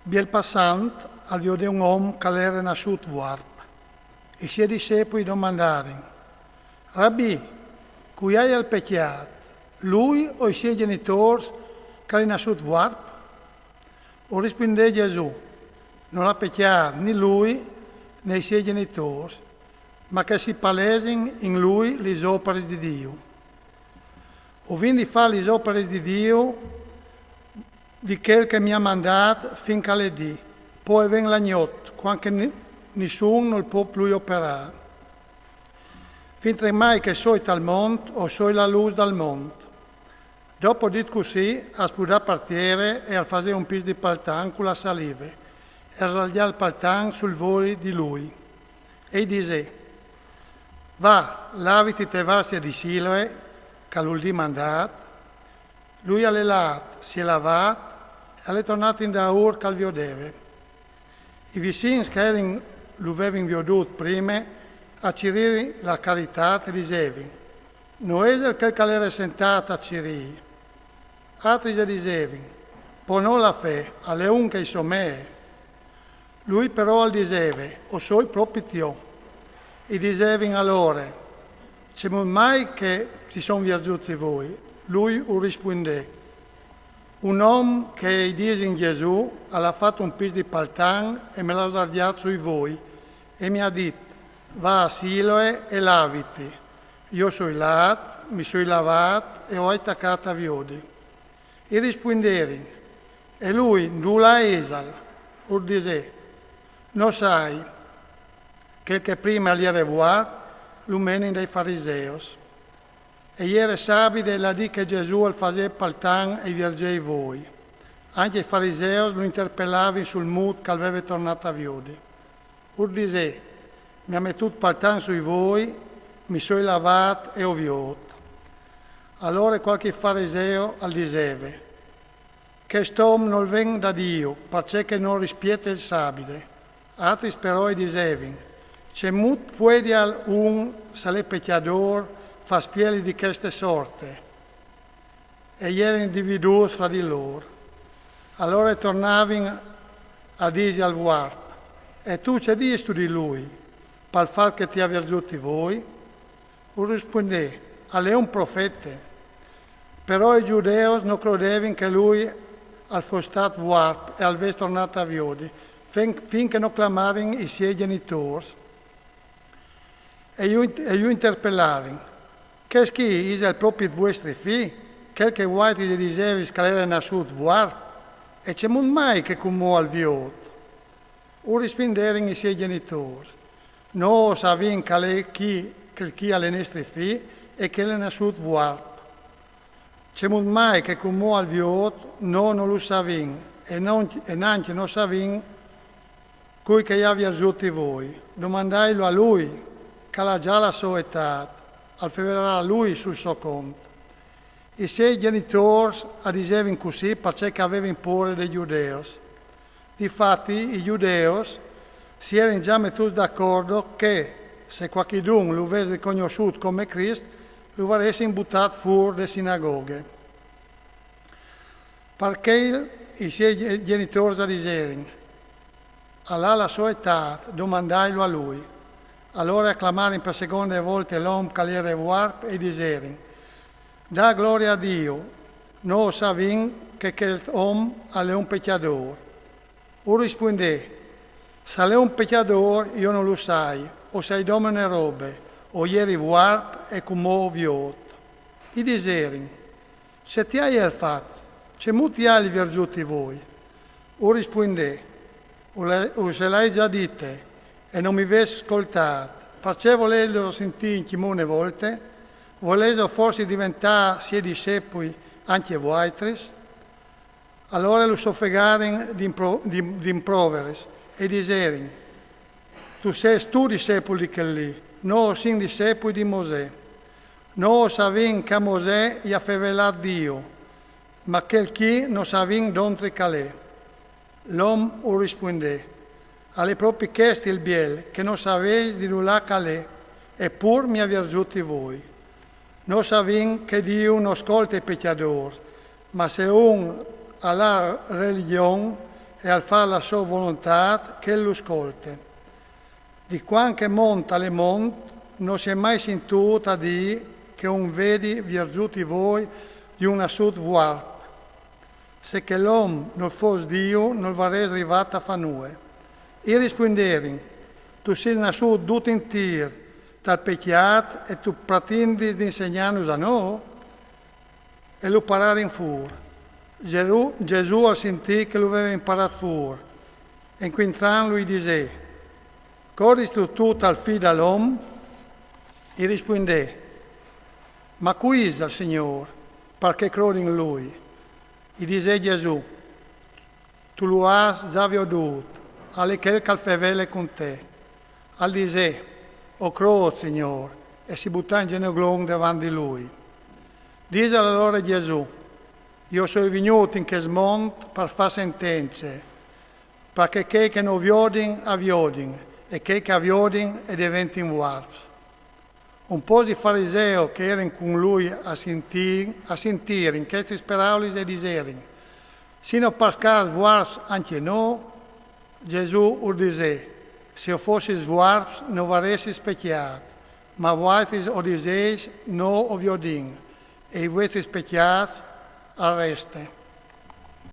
Biel passant al vide un uomo che era nasciuto warp. I suoi discepoli domandarono: Rabbi, cui hai il peccato, lui o i suoi genitori che è nasciuto warp? O rispondè Gesù: non ha peccato né lui né i suoi genitori, ma che si palesino in lui le opere di Dio. O vindi fare le opere di Dio di quel che mi ha mandato finché le dì, poi ven l'agnot, quando nessuno non può più operare. Finché mai che soi dal mondo o soi la luce dal mondo. Dopo dit così, a spudare partire e a fare un pis di paltan con la saliva, e a ragliare il paltan sul volo di lui. E dice: va, laviti te vasti di Siloe, che l'ultimo mandato. Lui ha lelato, si è lavato, e è tornato in Daur che lo vedeva. I vicini che lo avevano veduto prima, a Cirì la carità, e dicevano: non è quel che era sentato a Cirì. Altri gli dicevano: può non la fe, alle un che so me. Lui però diceva: o soi proprio Dio. E dicevano allora: c'è mai che ci sono virtuti voi? Lui rispondè: un uomo che dice in Gesù ha fatto un pis di paltan e me l'ha guardato sui voi e mi ha detto: va a Siloe e laviti. Io sono là, mi sono lavato e ho attaccato a viodi. E risponderono: e lui non l'ha esal. O dice: non sai che il che prima gli era vuoto, l'umeno dei fariseos. E ieri sabato la dì che Gesù al faceva paltan e virgei voi. Anche i farisei lo interpellavano sul mood che aveva tornato a viodi. Ur dice: mi ha mettuto paltan sui voi, mi sono lavato e ho viot. Allora qualche fariseo al diceva: che st'uomo non venga da Dio, perché non rispetta il sabato. Altri però dicevano: c'è molto puede al un se l'è peccador fa spieli di queste sorte. E erano individuati fra di loro. Allora tornavano a dire al warp: e tu c'è dici di lui, per far che ti ha virtuti voi? O rispondè: è un profeta. Però i giudei non credevano che lui fosse stato warp e avesse tornato a viodi, finché non clamarono i suoi genitori. E io interpellarono: che è il proprio di vostri figli? Quel che vuoi gli dicevi che era nasciuto warp? E c'è mai che come al viod? O risponderono i suoi genitori: no, sapevano chi alle nostre figlie e che era nasciuto warp. C'è mai che come al viod? No, non lo sapevano, e neanche non sapevano cui che gli ha virtuti voi. Domandailo a lui, che ha già la sua età, al feverà lui sul suo conto. I suoi genitori dicevano così perché avevano paura dei giudei. Difatti i giudei si erano già messi d'accordo che se qualcuno lo avesse riconosciuto come Cristo, lo avessero buttato fuori dalle sinagoghe. Perché i suoi genitori dicevano: allà la sua età, domandailo a lui. Allora acclamarono per seconda volta l'uomo che era warp e dicevano: da gloria a Dio, noi sappiamo che quell'uomo è un peccatore. O rispondè: se è un peccatore io non lo sai, o sei domine robe, o ieri warp e come ho viot. E dicevano: se ti hai il fatto, c'è molti altri virtuti voi. O rispondè: o se l'hai già dite, e non mi avesse ascoltato, perché volevo sentire in volte, volevo forse diventare sia discepoli anche voi. Allora lo soffermarono di improveri e dicevano: tu sei tu discepolo di quelli, noi siamo discepoli di Mosè. Noi sappiamo che Mosè gli ha rivelato Dio, ma quel chi non sappiamo dove è. L'uomo rispondè: alle proprie chieste il biel, che non sapete di nulla calè, eppur mi ha virtuti voi. Noi sappiamo che Dio non ascolta i peccatori, ma se un ha la religione e al fare la sua volontà che lo ascolta. Di quanto monta le monte, non si è mai sentito a dire che un vedi virtuti voi di una sud vuar. Se che l'uomo non fosse Dio, non varrebbe arrivato a fa noi. E risponderi, tu sei nasciuto tutto in tir dal peccato e tu pretendi di insegnarnos a noi? E lo parare in fur. Gesù al sentì che lo aveva imparato fur. E incontrando lui dice, corristi tu al figlio dell'uomo? E rispondè, ma qui è il Signore, perché credi in Lui. E dice Gesù, tu lo hai già veduto, alle che calfevele con te. Al dice, o credo, Signore, e si butta in genugli davanti a Lui. Dice allora Gesù, io sono venuto in questo mondo per fare sentenze, perché chi che non vedono, avvedono, e chi che avvedono diventano guardi. Un po' di farisei che erano con lui a sentire in queste parole e dicevano, sino perché guardi anche noi, Gesù dice, se io fossi guardi non varessi specchiato, ma voi o diceis, no o viodin, e i vostri specchiati arreste.